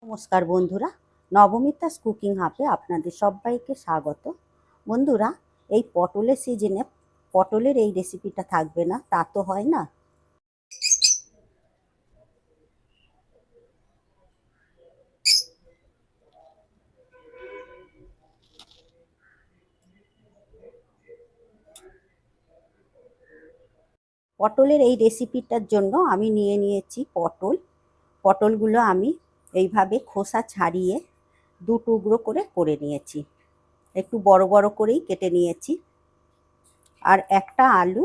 নমস্কার বন্ধুরা, নবমিতাস কুকিং হাবে আপনাদের সবাইকে স্বাগত। বন্ধুরা, এই পটলের সিজনে পটলের এই রেসিপিটা থাকবে না তা তো হয় না। পটলের এই রেসিপিটার জন্য আমি নিয়ে নিয়েছি পটলগুলো আমি এইভাবে খোসা ছাড়িয়ে দু টুকরো করে নিয়েছি, একটু বড় বড় করেই কেটে নিয়েছি। আর একটা আলু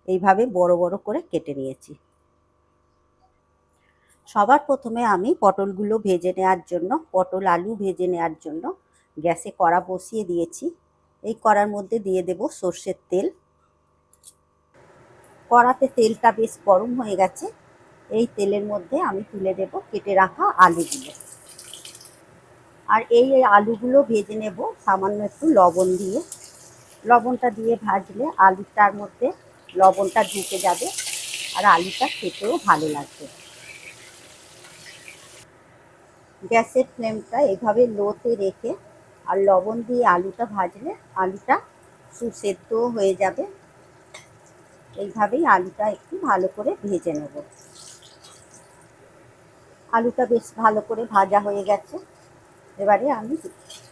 এইভাবে বড় বড় করে কেটে নিয়েছি। সবার প্রথমে আমি পটলগুলো ভেজে নেওয়ার জন্য আলু ভেজে নেওয়ার জন্য গ্যাসে কড়া বসিয়ে দিয়েছি। এই কড়ার মধ্যে দিয়ে দেব সর্ষের তেল। কড়াতে তেলটা বেশ গরম হয়ে গেছে। এই তেলের মধ্যে আমি তুলে দেব কেটে রাখা আলুগুলো। আর এই আলুগুলো ভেজে নেব সামান্য একটু লবণ দিয়ে। লবণটা দিয়ে ভাজলে আলুটার মধ্যে লবণটা ঢুকে যাবে আর আলুটা খেতেও ভালো লাগবে। গ্যাসের ফ্লেমটা এভাবে লোতে রেখে আর লবণ দিয়ে আলুটা ভাজলে আলুটা সুসেদ্ধও হয়ে যাবে। এইভাবেই আলুটা একটু ভালো করে ভেজে নেব। আলুটা বেশ ভালো করে ভাজা হয়ে গেছে। এবারে আমি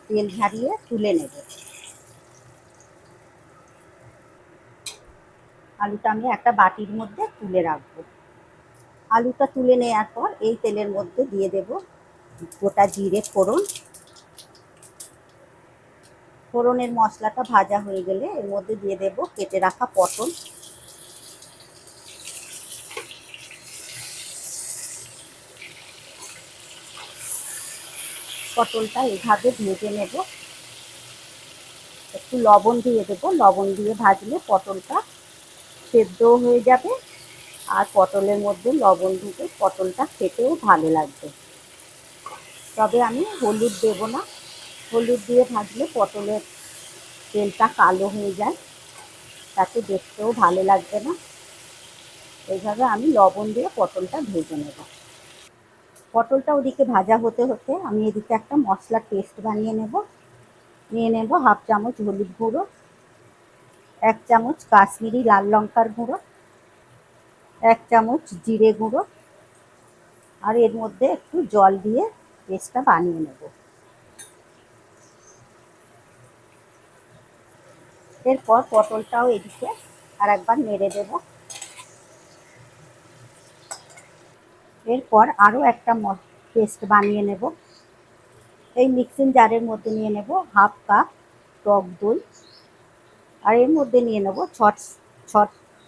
তেল ঝারিয়ে তুলে নেব। আলুটা আমি একটা বাটির মধ্যে তুলে রাখবো। আলুটা তুলে নেওয়ার পর এই তেলের মধ্যে দিয়ে দেব গোটা জিরে ফোড়ন। ফোড়নের মশলাটা ভাজা হয়ে গেলে এর মধ্যে দিয়ে দেব কেটে রাখা পটল। পটলটা এভাবে ভেজে নেব। একটু লবণ দিয়ে দেবো। লবণ দিয়ে ভাজলে পটলটা সেদ্ধও হয়ে যাবে আর পটলের মধ্যে লবণ ঢুকে পটলটা খেতেও ভালো লাগবে। তবে আমি হলুদ দেব না। হলুদ দিয়ে ভাজলে পটলের তেলটা কালো হয়ে যায়, তাতে দেখতেও ভালো লাগবে না। এইভাবে আমি লবণ দিয়ে পটলটা ভেজে নেব। পটলটা ওদিকে ভাজা হতে হতে আমি এদিকে একটা মশলার পেস্ট বানিয়ে নেব। নিয়ে নেব হাফ চামচ হলুদ গুঁড়ো, 1 চামচ কাশ্মীরি লাল লঙ্কার গুঁড়ো, 1 চামচ জিরে গুঁড়ো আর এর মধ্যে একটু জল দিয়ে পেস্টটা বানিয়ে নেব। এরপর পটলটাও এদিকে আর একবার নেড়ে দেব। এরপর আরও একটা পেস্ট বানিয়ে নেব। এই মিক্সিং জারের মধ্যে নিয়ে নেব হাফ কাপ টক দই আর এর মধ্যে নিয়ে নেব ছ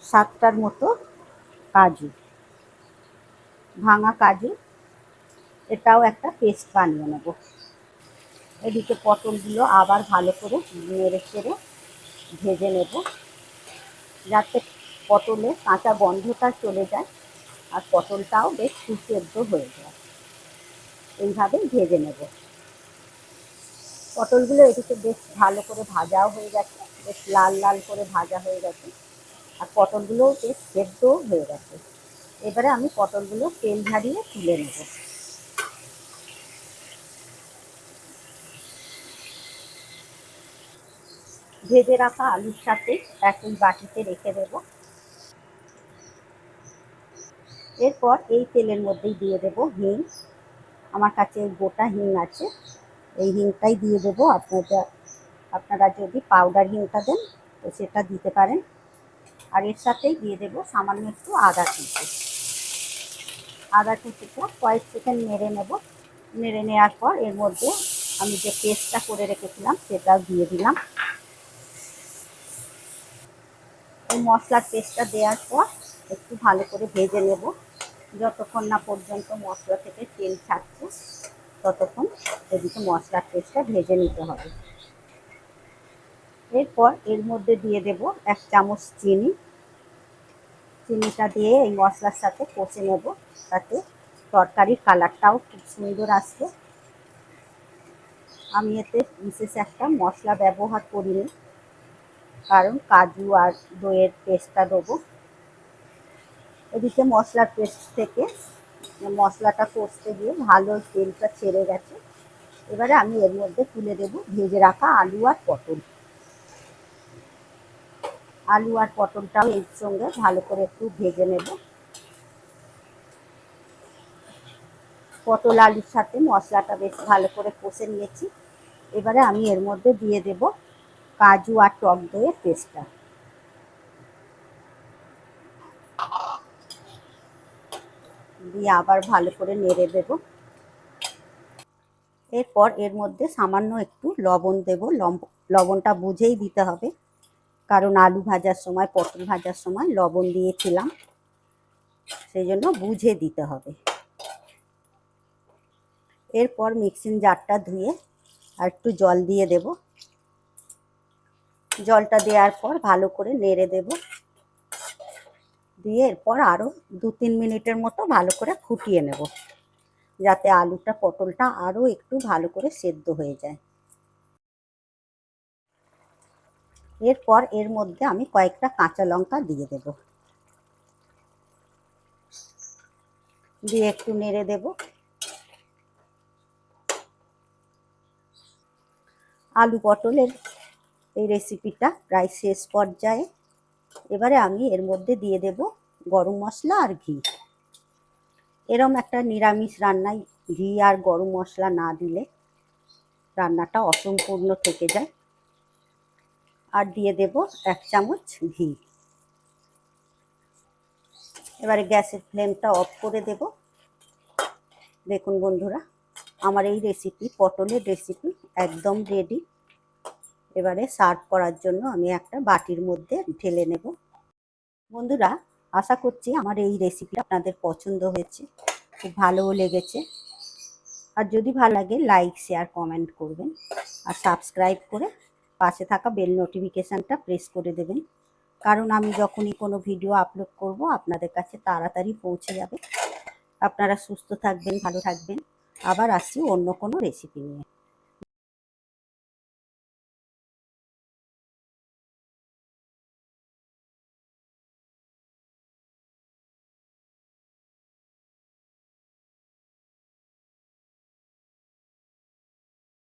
সাতটার মতো কাজু, ভাঙা কাজু। এটাও একটা পেস্ট বানিয়ে নেব। এদিকে পটলগুলো আবার ভালো করে নেড়ে চেড়ে ভেজে নেব, যাতে পটলের কাঁচা গন্ধটা চলে যায় আর পটলটাও বেশ সুসেদ্ধ হয়ে যায়। এইভাবেই ভেজে নেব। পটলগুলো এদিকে বেশ ভালো করে ভাজাও হয়ে গেছে, বেশ লাল লাল করে ভাজা হয়ে গেছে আর পটলগুলোও বেশ সেদ্ধও হয়ে গেছে। এবারে আমি পটলগুলো তেল ঝারিয়ে তুলে নেব। ভেজে রাখা আলুর সাথে একই বাটিতে রেখে দেব। এরপর এই তেলের মধ্যেই দিয়ে দেব হিং। আমার কাছে গোটা হিং আছে, এই হিংটাই দিয়ে দেবো। আপনারা যদি পাউডার হিংটা দেন তো সেটা দিতে পারেন। আর এর সাথেই দিয়ে দেবো সামান্য একটু আদা কুচি। আদা কুচিটা কয়েক সেকেন্ড নেড়ে নেব। নেড়ে নেওয়ার পর এর মধ্যে আমি যে পেস্টটা করে রেখেছিলাম সেটাও দিয়ে দিলাম। এই মশলার পেস্টটা দেওয়ার পর একটু ভালো করে ভেজে নেব। যতক্ষণ না পর্যন্ত মশলা থেকে তেল ছাড়ছে ততক্ষণ এদিকে মশলার পেস্টটা ভেজে নিতে হবে। এরপর এর মধ্যে দিয়ে দেব 1 চামচ চিনি। চিনিটা দিয়ে এই মশলার সাথে কষে নেব, তাতে তরকারির কালারটাও খুব সুন্দর আসবে। আমি এতে বিশেষ একটা মশলা ব্যবহার করিনি, কারণ কাজু আর দইয়ের পেস্টটা দেবো। এদিকে মশলার পেস্ট থেকে মশলাটা কষতে গিয়ে ভালো তেলটা ছেড়ে গেছে। এবারে আমি এর মধ্যে তুলে দেব ভেজে রাখা আলু আর পটল। আলু আর পটলটাও এর সঙ্গে ভালো করে একটু ভেজে নেব। পটল আলুর সাথে মশলাটা বেশ ভালো করে কষে নিয়েছি। এবারে আমি এর মধ্যে দিয়ে দেব কাজু আর টক দইয়ের পেস্টটা। দিয়ে আবার ভালো করে নেড়ে দেব। এরপর এর মধ্যে সামান্য একটু লবণ দেব। লবণটা বুঝেই দিতে হবে, কারণ আলু ভাজার সময় পটল ভাজার সময় লবণ দিয়েছিলাম, সেই জন্য বুঝে দিতে হবে। এরপর মিক্সিং জারটা ধুয়ে আর একটু জল দিয়ে দেব। জলটা দেওয়ার পর ভালো করে নেড়ে দেব। দিয়ে এরপর আরও 2-3 মিনিটের মতো ভালো করে ফুটিয়ে নেব, যাতে আলুটা পটলটা আরও একটু ভালো করে সেদ্ধ হয়ে যায়। এরপর এর মধ্যে আমি কয়েকটা কাঁচা লঙ্কা দিয়ে দেব। দিয়ে একটু নেড়ে দেব। আলু পটলের এই রেসিপিটা প্রায় শেষ পর্যায়ে। এবারে আমি এর মধ্যে দিয়ে দেব গরম মশলা আর ঘি। এরম একটা নিরামিষ রান্নায় ঘি আর গরম মশলা না দিলে রান্নাটা অসম্পূর্ণ থেকে যায়। আর দিয়ে দেব 1 চামচ ঘি। এবারে গ্যাসের ফ্লেমটা অফ করে দেব। দেখুন বন্ধুরা, আমার এই রেসিপি, পটলের রেসিপি একদম রেডি। এবারে সার্ভ করার জন্য আমি একটা বাটির মধ্যে ঢেলে নেব। বন্ধুরা, আশা করছি আমার এই রেসিপি আপনাদের পছন্দ হয়েছে, খুব ভালোও লেগেছে। আর যদি ভালো লাগে লাইক, শেয়ার, কমেন্ট করবেন। আর সাবস্ক্রাইব করে পাশে থাকা বেল নোটিফিকেশানটা প্রেস করে দেবেন, কারণ আমি যখনই কোনো ভিডিও আপলোড করব আপনাদের কাছে তাড়াতাড়ি পৌঁছে যাবে। আপনারা সুস্থ থাকবেন, ভালো থাকবেন। আবার আসছি অন্য কোনো রেসিপি নিয়ে।